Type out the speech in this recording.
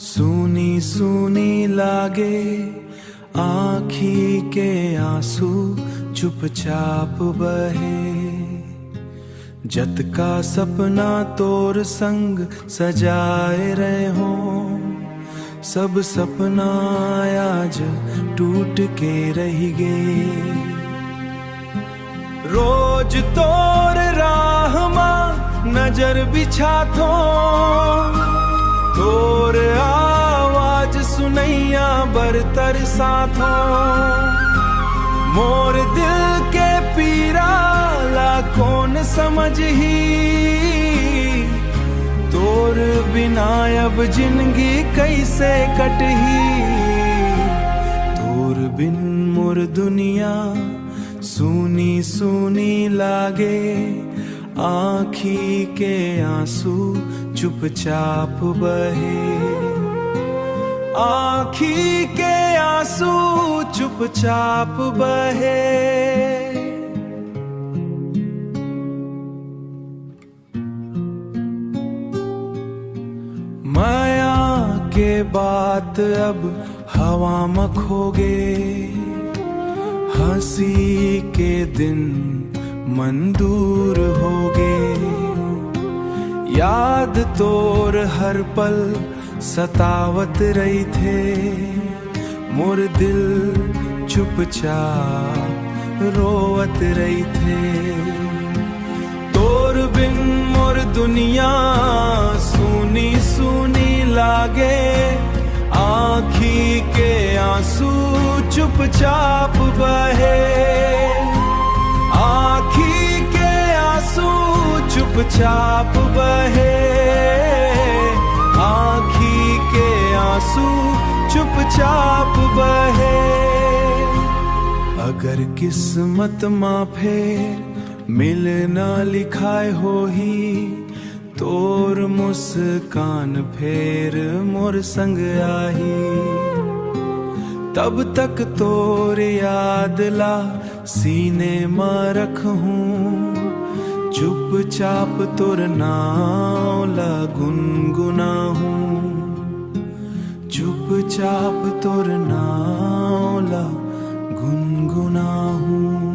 सूनी सूनी लागे, आँखी के आंसू चुपचाप बहे। जत का सपना तोर संग सजाए रहे हो, सब सपना आज टूट के रह गए। रोज तोर राह मां नजर बिछा थो, तोर आवाज सुनैया बरतर साथो। मोर दिल के पीरा ला कौन समझ ही, तोर बिना अब जिंदगी कैसे कटही। तोर बिन मोर दुनिया सूनी सूनी लागे, आँखी के आंसू चुपचाप बहे। आँखी के आंसू चुपचाप बहे। माया के बात अब हवा में खो गए, हंसी के दिन मन दूर हो गए। याद तोर हर पल सतावत रही थे, मोर दिल चुपचाप रोवत रही थे। तोर बिन मोर दुनिया सूनी सूनी लागे, आँखी के आंसू चुपचाप बहे। आँखी के आंसू चुपचाप बहे। आँखी के आंसू चुपचाप बहे। अगर किस्मत मां फेर मिल ना लिखाए हो ही, तोर मुस्कान फेर मोर संग आही। तब तक तोर याद ला सीने में रखूं, चुपचाप तोर नाम ला गुनगुनाहूं। चुपचाप तोर नाम ला गुनगुनाहूं।